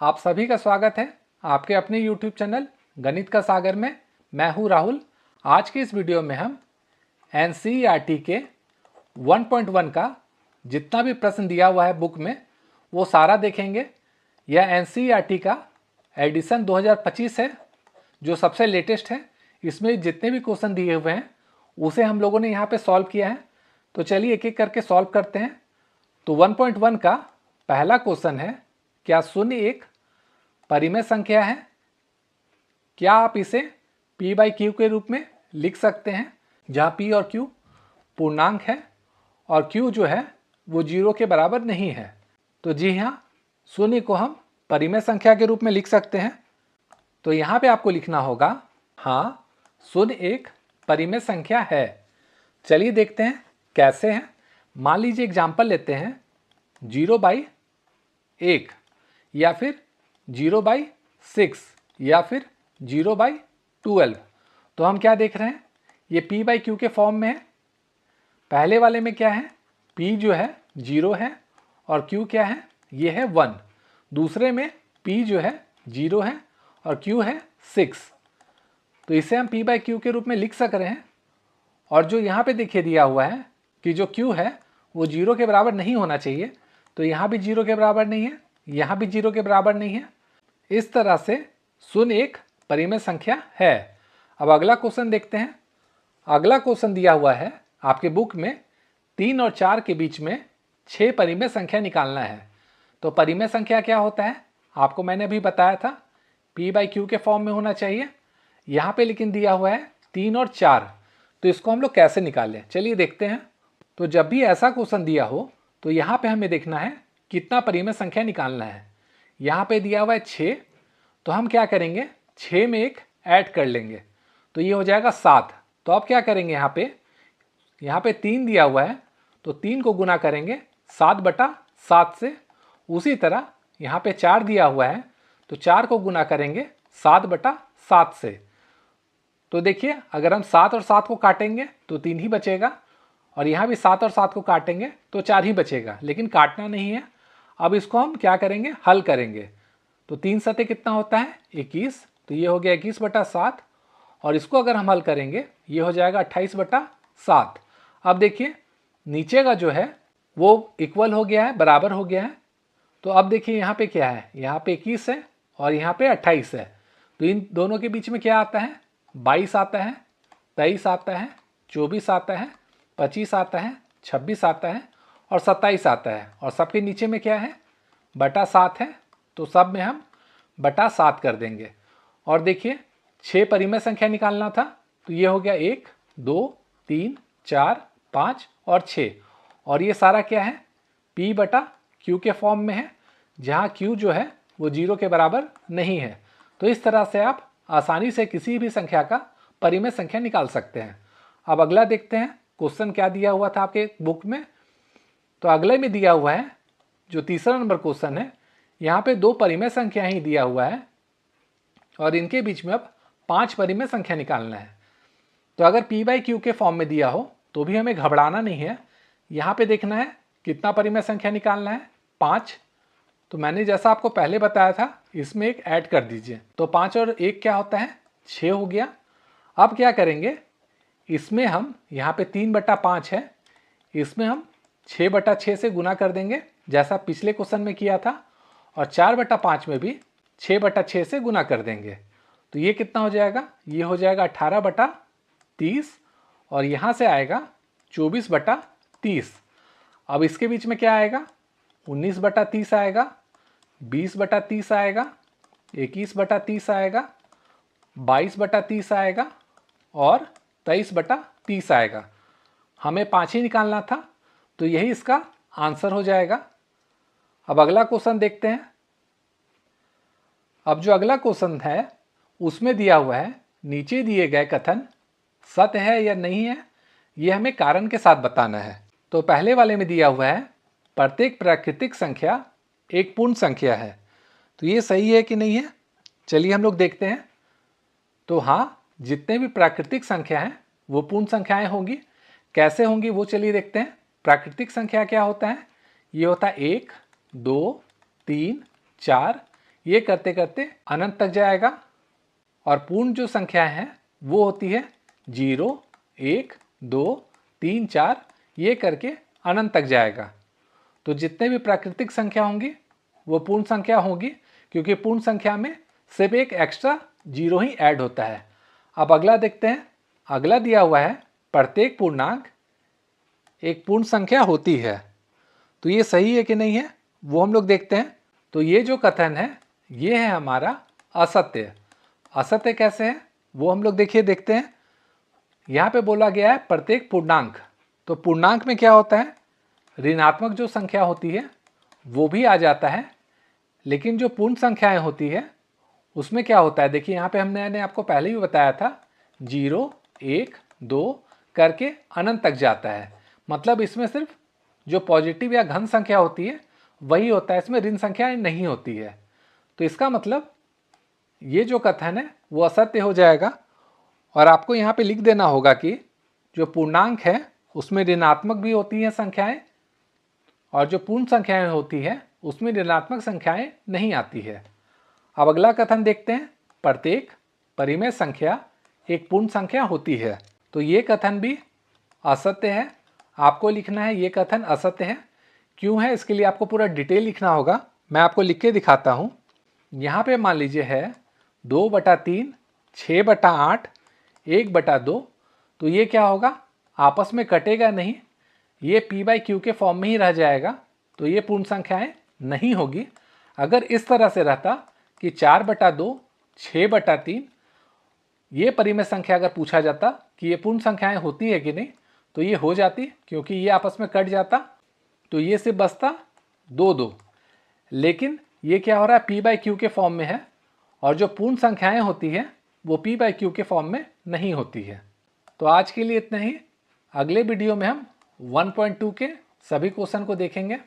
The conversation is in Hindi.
आप सभी का स्वागत है आपके अपने YouTube चैनल गणित का सागर में। मैं हूं राहुल। आज की इस वीडियो में हम NCERT के 1.1 का जितना भी प्रश्न दिया हुआ है बुक में वो सारा देखेंगे। यह NCERT का एडिशन 2025 है जो सबसे लेटेस्ट है। इसमें जितने भी क्वेश्चन दिए हुए हैं उसे हम लोगों ने यहाँ पे सॉल्व किया है। तो चलिए एक एक करके सॉल्व करते हैं। तो 1.1 का पहला क्वेश्चन है, क्या शून्य एक परिमेय संख्या है? क्या आप इसे p/q के रूप में लिख सकते हैं, जहाँ p और q पूर्णांक है और q जो है वो 0 के बराबर नहीं है। तो जी हाँ, शून्य को हम परिमेय संख्या के रूप में लिख सकते हैं। तो यहाँ पे आपको लिखना होगा हाँ, शून्य एक परिमेय संख्या है। चलिए देखते हैं कैसे हैं। मान लीजिए एग्जाम्पल लेते हैं 0/1 या फिर 0/6 या फिर 0/12। तो हम क्या देख रहे हैं, ये p/q के फॉर्म में है। पहले वाले में क्या है, p जो है 0 है और q क्या है, ये है 1। दूसरे में p जो है 0 है और q है 6। तो इसे हम p/q के रूप में लिख सक रहे हैं। और जो यहाँ पे देखिए दिया हुआ है कि जो q है वो 0 के बराबर नहीं होना चाहिए, तो यहाँ भी 0 के बराबर नहीं है, यहाँ भी 0 के बराबर नहीं है। इस तरह से शून्य एक परिमेय संख्या है। अब अगला क्वेश्चन देखते हैं। अगला क्वेश्चन दिया हुआ है आपके बुक में 3 और 4 के बीच में 6 परिमेय संख्या निकालना है। तो परिमेय संख्या क्या होता है आपको मैंने अभी बताया था, p/q के फॉर्म में होना चाहिए। यहाँ पे लेकिन दिया हुआ है 3 और 4। तो इसको हम लोग कैसे निकालें, चलिए देखते हैं। तो जब भी ऐसा क्वेश्चन दिया हो तो यहाँ पे हमें देखना है कितना परिमेय संख्या निकालना है। यहाँ पे दिया हुआ है 6, तो हम क्या करेंगे 6 में एक ऐड कर लेंगे तो ये हो जाएगा 7। तो अब क्या करेंगे, यहाँ पे 3 दिया हुआ है तो 3 को गुना करेंगे 7/7 से। उसी तरह यहाँ पे 4 दिया हुआ है तो 4 को गुना करेंगे 7/7 से। तो देखिए अगर हम 7 और 7 को काटेंगे तो 3 ही बचेगा और यहाँ भी 7 और 7 को काटेंगे तो 4 ही बचेगा, लेकिन काटना नहीं है। अब इसको हम क्या करेंगे, हल करेंगे। तो 3 सते कितना होता है 21, तो ये हो गया 21/7 और इसको अगर हम हल करेंगे ये हो जाएगा 28/7। अब देखिए नीचे का जो है वो इक्वल हो गया है, बराबर हो गया है। तो अब देखिए यहाँ पे क्या है, यहाँ पे 21 है और यहाँ पे 28 है। तो इन दोनों के बीच में क्या आता है, 22 आता है, 23 आता है, 24 आता है, 25 आता है, 26 आता है और 27 आता है। और सबके नीचे में क्या है, बटा 7 है। तो सब में हम बटा 7 कर देंगे। और देखिए 6 परिमेय संख्या निकालना था तो ये हो गया 1 2 3 4 5 और 6। और ये सारा क्या है, p/q के फॉर्म में है, जहाँ q जो है वो 0 के बराबर नहीं है। तो इस तरह से आप आसानी से किसी भी संख्या का परिमेय संख्या निकाल सकते हैं। अब अगला देखते हैं क्वेश्चन क्या दिया हुआ था आपके बुक में। तो अगले में दिया हुआ है जो तीसरा नंबर क्वेश्चन है, यहाँ पे 2 परिमेय संख्या ही दिया हुआ है और इनके बीच में अब 5 परिमेय संख्या निकालना है। तो अगर p/q के फॉर्म में दिया हो तो भी हमें घबराना नहीं है। यहाँ पे देखना है कितना परिमेय संख्या निकालना है, 5। तो मैंने जैसा आपको पहले बताया था इसमें एक ऐड कर दीजिए। तो 5 और 1 क्या होता है, 6 हो गया। अब क्या करेंगे, इसमें हम यहाँ पे 3/5 है, इसमें हम 6/6 से गुना कर देंगे जैसा पिछले क्वेश्चन में किया था। और 4/5 में भी 6/6 से गुना कर देंगे। तो ये कितना हो जाएगा, ये हो जाएगा 18/30 और यहाँ से आएगा 24/30। अब इसके बीच में क्या आएगा, 19/30 आएगा, 20/30 आएगा, 21/30 आएगा, 22/30 आएगा और 23/30 आएगा। हमें 5 ही निकालना था तो यही इसका आंसर हो जाएगा। अब अगला क्वेश्चन देखते हैं। अब जो अगला क्वेश्चन है उसमें दिया हुआ है नीचे दिए गए कथन सत्य है या नहीं है, ये हमें कारण के साथ बताना है। तो पहले वाले में दिया हुआ है प्रत्येक प्राकृतिक संख्या एक पूर्ण संख्या है। तो ये सही है कि नहीं है, चलिए हम लोग देखते हैं। तो हाँ, जितने भी प्राकृतिक संख्या हैं वो पूर्ण संख्याएं होंगी। कैसे होंगी वो चलिए देखते हैं। प्राकृतिक संख्या क्या होता है, ये होता है 1 2 3 4, ये करते करते अनंत तक जाएगा। और पूर्ण जो संख्या है वो होती है 0, 1, 2, 3, 4, ये करके अनंत तक जाएगा। तो जितने भी प्राकृतिक संख्या होंगी वो पूर्ण संख्या होगी, क्योंकि पूर्ण संख्या में सिर्फ एक एक्स्ट्रा 0 ही ऐड होता है। अब अगला देखते हैं। अगला दिया हुआ है प्रत्येक पूर्णांक एक पूर्ण संख्या होती है। तो ये सही है कि नहीं है वो हम लोग देखते हैं। तो ये जो कथन है ये है हमारा असत्य। असत्य कैसे है वो हम लोग देखते हैं। यहाँ पे बोला गया है प्रत्येक पूर्णांक। तो पूर्णांक में क्या होता है, ऋणात्मक जो संख्या होती है वो भी आ जाता है, लेकिन जो पूर्ण संख्याएं होती है उसमें क्या होता है, देखिए यहाँ पे हमने आपको पहले भी बताया था 0, 1, 2 करके अनंत तक जाता है। मतलब इसमें सिर्फ जो पॉजिटिव या घन संख्या होती है वही होता है, इसमें ऋण संख्याएं नहीं होती है। तो इसका मतलब ये जो कथन है वो असत्य हो जाएगा। और आपको यहाँ पे लिख देना होगा कि जो पूर्णांक है उसमें ऋणात्मक भी होती हैं संख्याएं, और जो पूर्ण संख्याएं होती है उसमें ऋणात्मक संख्याएं नहीं आती है। अब अगला कथन देखते हैं। प्रत्येक परिमेय संख्या एक पूर्ण संख्या होती है। तो ये कथन भी असत्य है। आपको लिखना है ये कथन असत्य है। क्यों है इसके लिए आपको पूरा डिटेल लिखना होगा। मैं आपको लिख के दिखाता हूँ। यहाँ पे मान लीजिए है 2/3, 6/8, 1/2। तो ये क्या होगा, आपस में कटेगा नहीं, ये p/q के फॉर्म में ही रह जाएगा। तो ये पूर्ण संख्याएं नहीं होगी। अगर इस तरह से रहता कि 4/2, 6/3, ये परिमेय संख्या अगर पूछा जाता कि ये पूर्ण संख्याएं होती है कि नहीं, तो ये हो जाती, क्योंकि ये आपस में कट जाता। तो ये सिर्फ बचता 2, लेकिन ये क्या हो रहा है, p/q के फॉर्म में है, और जो पूर्ण संख्याएं होती है वो p/q के फॉर्म में नहीं होती है। तो आज के लिए इतना ही। अगले वीडियो में हम 1.2 के सभी क्वेश्चन को देखेंगे।